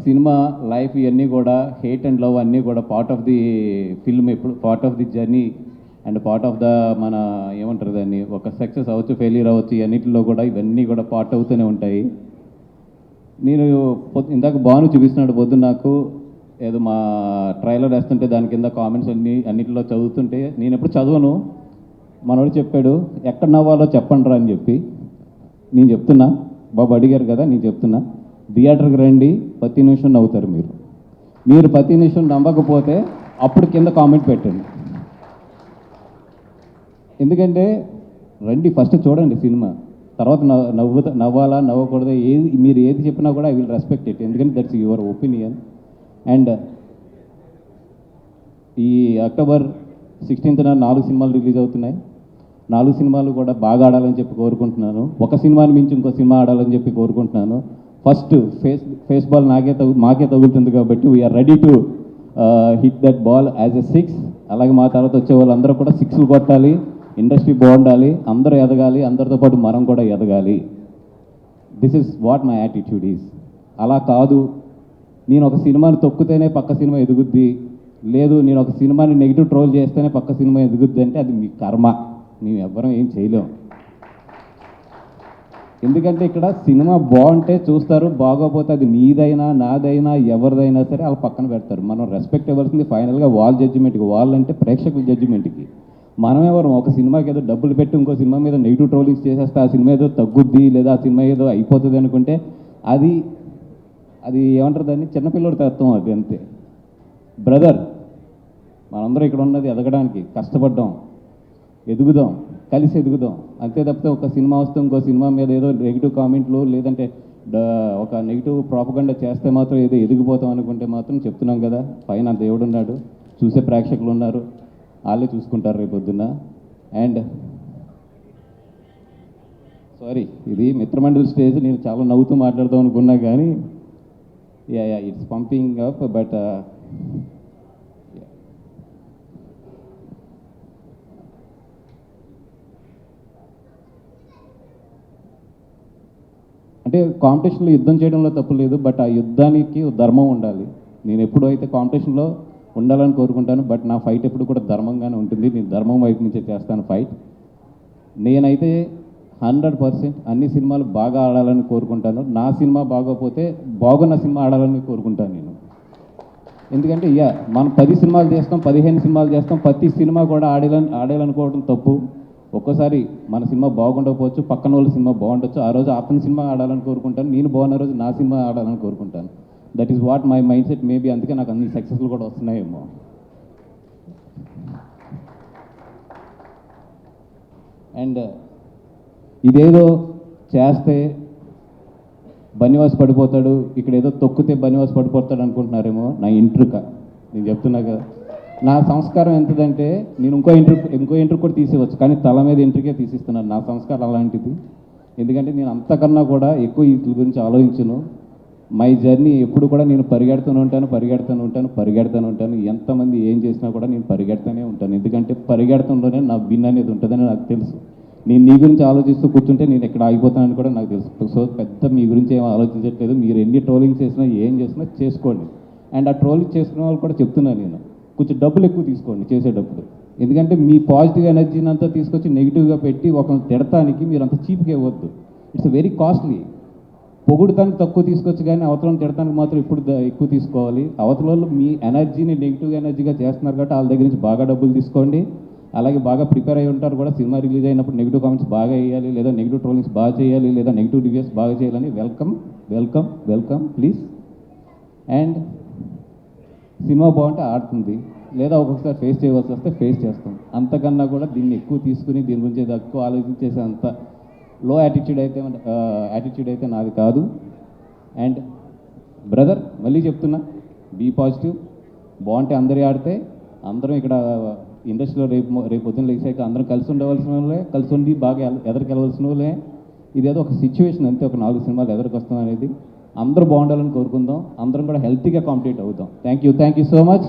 Cinema life ఇవన్నీ కూడా hate and love అన్నీ కూడా పార్ట్ ఆఫ్ ది ఫిల్మ్, ఎప్పుడు part of the journey and part of the మన ఏమంటారు దాన్ని, ఒక సక్సెస్ అవ్వచ్చు, ఫెయిల్యూర్ అవ్వచ్చు, అన్నింటిలో కూడా ఇవన్నీ కూడా పార్ట్ అవుతూనే ఉంటాయి. నేను ఇందాక బాను చూపిస్తున్నాడు పొద్దున్న నాకు, ఏదో మా ట్రైలర్ వేస్తుంటే దాని కింద కామెంట్స్ అన్నింటిలో చదువుతుంటే నేను ఎప్పుడు చదవను. మనోడు చెప్పాడు ఎక్కడ నవ్వాలో చెప్పండి రా అని చెప్పి. నేను చెప్తున్నా, బాబు అడిగారు కదా, నేను చెప్తున్నా, థియేటర్కి రండి, ప్రతి నిమిషం నవ్వుతారు. మీరు ప్రతి నిమిషం నవ్వకపోతే అప్పుడు కింద కామెంట్ పెట్టండి. ఎందుకంటే రండి, ఫస్ట్ చూడండి సినిమా, తర్వాత నవ్వాలా నవ్వకూడదా మీరు ఏది చెప్పినా కూడా ఐ విల్ రెస్పెక్ట్ ఇట్, ఎందుకంటే దట్స్ యువర్ ఒపీనియన్. అండ్ ఈ అక్టోబర్ 16th 4 సినిమాలు రిలీజ్ అవుతున్నాయి. 4 సినిమాలు కూడా బాగా ఆడాలని చెప్పి కోరుకుంటున్నాను. ఒక సినిమాని మించి ఇంకో సినిమా ఆడాలని చెప్పి కోరుకుంటున్నాను. ఫస్ట్ ఫేస్ బాల్ మాకే తగులుతుంది కాబట్టి we're ready to hit that ball as a 6. అలాగే మా తర్వాత వచ్చే వాళ్ళందరూ కూడా 6లు కొట్టాలి, ఇండస్ట్రీ బాగుండాలి, అందరూ ఎదగాలి, అందరితో పాటు మనం కూడా ఎదగాలి. This is what my attitude is. అలా కాదు నేను ఒక సినిమాని తొక్కితేనే పక్క సినిమా ఎదుగుద్ది, లేదు నేను ఒక సినిమాని నెగిటివ్ ట్రోల్ చేస్తేనే పక్క సినిమా ఎదుగుద్ది అంటే అది మీ కర్మ, మేము ఎవ్వరం ఏం చేయలేము. ఎందుకంటే ఇక్కడ సినిమా బాగుంటే చూస్తారు, బాగోపోతే అది నీదైనా నాదైనా ఎవరిదైనా సరే వాళ్ళు పక్కన పెడతారు. మనం రెస్పెక్ట్ ఇవ్వాల్సింది ఫైనల్గా వాళ్ళ జడ్జిమెంట్కి, వాళ్ళంటే ప్రేక్షకుల జడ్జిమెంట్కి. మనం ఎవరు ఒక సినిమాకి ఏదో డబ్బులు పెట్టి ఇంకో సినిమా మీద నెగిటివ్ ట్రోలింగ్స్ చేసేస్తే ఆ సినిమా ఏదో తగ్గుద్ది లేదా ఆ సినిమా ఏదో అయిపోతుంది అనుకుంటే అది ఏమంటారు దాన్ని, చిన్నపిల్లడి తత్వం అది, అంతే. బ్రదర్, మనందరం ఇక్కడ ఉన్నది ఎదగడానికి, కష్టపడ్డాం, ఎదుగుదాం, కలిసి ఎదుగుదాం, అంతే తప్పితే ఒక సినిమా వస్తే ఇంకో సినిమా మీద ఏదో నెగిటివ్ కామెంట్లు లేదంటే ఒక నెగిటివ్ ప్రాపగండా చేస్తే మాత్రం ఏదో ఎదిగిపోతాం అనుకుంటే మాత్రం చెప్తున్నాం కదా, పైన దేవుడు ఉన్నాడు, చూసే ప్రేక్షకులు ఉన్నారు, వాళ్ళే చూసుకుంటారు రేపు పొద్దున్న. అండ్ సారీ, ఇది మిత్రమండలి స్టేజ్, నేను చాలా నవ్వుతూ మాట్లాడదాం అనుకున్నా కానీ ఇట్స్ పంపింగ్ అప్, బట్ అంటే కాంపిటీషన్లో యుద్ధం చేయడంలో తప్పు లేదు, బట్ ఆ యుద్ధానికి ధర్మం ఉండాలి. నేను ఎప్పుడు అయితే కాంపిటీషన్లో ఉండాలని కోరుకుంటాను, బట్ నా ఫైట్ ఎప్పుడు కూడా ధర్మంగానే ఉంటుంది. నేను ధర్మం వైపు నుంచే చేస్తాను ఫైట్. నేనైతే 100% అన్ని సినిమాలు బాగా ఆడాలని కోరుకుంటాను. నా సినిమా బాగోపోతే బాగున్న సినిమా ఆడాలని కోరుకుంటాను నేను. ఎందుకంటే మనం 10 సినిమాలు చేస్తాం, 15 సినిమాలు చేస్తాం, ప్రతి సినిమా కూడా ఆడాలనుకోవడం తప్పు. ఒక్కోసారి మన సినిమా బాగుండకపోవచ్చు, పక్కన వాళ్ళ సినిమా బాగుండొచ్చు, ఆ రోజు అతని సినిమా ఆడాలని కోరుకుంటాను, నేను బాగున్న రోజు నా సినిమా ఆడాలని కోరుకుంటాను. That is what my mind set maybe, అందుకే నాకు అన్ని సక్సెస్లు కూడా వస్తున్నాయేమో. అండ్ ఇదేదో చేస్తే బన్నివాస్ పడిపోతాడు, ఇక్కడ ఏదో తొక్కితే బన్నివాస్ పడిపోతాడు అనుకుంటున్నారేమో. నా ఇంట్రుక నేను చెప్తున్నా కదా, నా సంస్కారం ఎంతదంటే నేను ఇంకో ఇంట్రుక్ కూడా తీసేవచ్చు, కానీ తల మీద ఇంట్రుకే తీసిస్తున్నాను. నా సంస్కారం అలాంటిది. ఎందుకంటే నేను అంతకన్నా కూడా ఎక్కువ వీటి గురించి ఆలోచించను. మై జర్నీ ఎప్పుడు కూడా నేను పరిగెడుతూనే ఉంటాను. ఎంతమంది ఏం చేసినా కూడా నేను పరిగెడుతూనే ఉంటాను. ఎందుకంటే పరిగెడుతుంటేనే నా విన్ అనేది ఉంటుందని నాకు తెలుసు. నేను నీ గురించి ఆలోచిస్తూ కూర్చుంటే నేను ఎక్కడ ఆగిపోతానని కూడా నాకు తెలుసు. సో పెద్ద మీ గురించి ఏం ఆలోచించట్లేదు. మీరు ఎన్ని ట్రోలింగ్ చేసినా ఏం చేసినా చేసుకోండి. అండ్ ఆ ట్రోలింగ్ చేసుకునే వాళ్ళు కూడా చెప్తున్నాను నేను, కొంచెం డబ్బులు ఎక్కువ తీసుకోండి చేసేటప్పుడు. ఎందుకంటే మీ పాజిటివ్ ఎనర్జీని అంతా తీసుకొచ్చి నెగిటివ్గా పెట్టి ఒకరిని తిడటానికి మీరు అంత చీప్గా ఇవ్వద్దు. It's very costly. పొగుడుతానికి తక్కువ తీసుకొచ్చి కానీ అవతలను తిడటానికి మాత్రం ఇప్పుడు ఎక్కువ తీసుకోవాలి. అవతలలో మీ ఎనర్జీని నెగిటివ్ ఎనర్జీగా చేస్తున్నారు కాబట్టి వాళ్ళ దగ్గర నుంచి బాగా డబ్బులు తీసుకోండి. అలాగే బాగా ప్రిపేర్ అయి ఉంటారు కూడా, సినిమా రిలీజ్ అయినప్పుడు నెగిటివ్ కామెంట్స్ బాగా వేయాలి, లేదా నెగిటివ్ ట్రోలింగ్స్ బాగా చేయాలి, లేదా నెగిటివ్ రివ్యూస్ బాగా చేయాలని వెల్కమ్ ప్లీజ్. అండ్ సినిమా బాగుంటే ఆడుతుంది, లేదా ఒక్కొక్కసారి ఫేస్ చేయవలసి వస్తే ఫేస్ చేస్తాం. అంతకన్నా కూడా దీన్ని ఎక్కువ తీసుకుని దీని గురించి ఎక్కువ ఆలోచించేసే అంత లో యాటిట్యూడ్ అయితే నాది కాదు. అండ్ బ్రదర్, మళ్ళీ చెప్తున్నా, బీ పాజిటివ్. బాగుంటే అందరి ఆడితే అందరం ఇక్కడ ఇండస్ట్రీలో రేపు పొద్దున్న లేచాక అందరం కలిసి ఉండవలసిన వాళ్ళే, కలిసి ఉండి బాగా ఎదరికెళ్ళవలసిన వాళ్ళే. ఇదేదో ఒక సిచ్యువేషన్ అంతే, ఒక 4 సినిమాలు ఎదరికి వస్తాం అనేది. అందరూ బాగుండాలని కోరుకుందాం, అందరం కూడా హెల్తీగా కాంపిటేట్ అవుతాం. Thank you so much.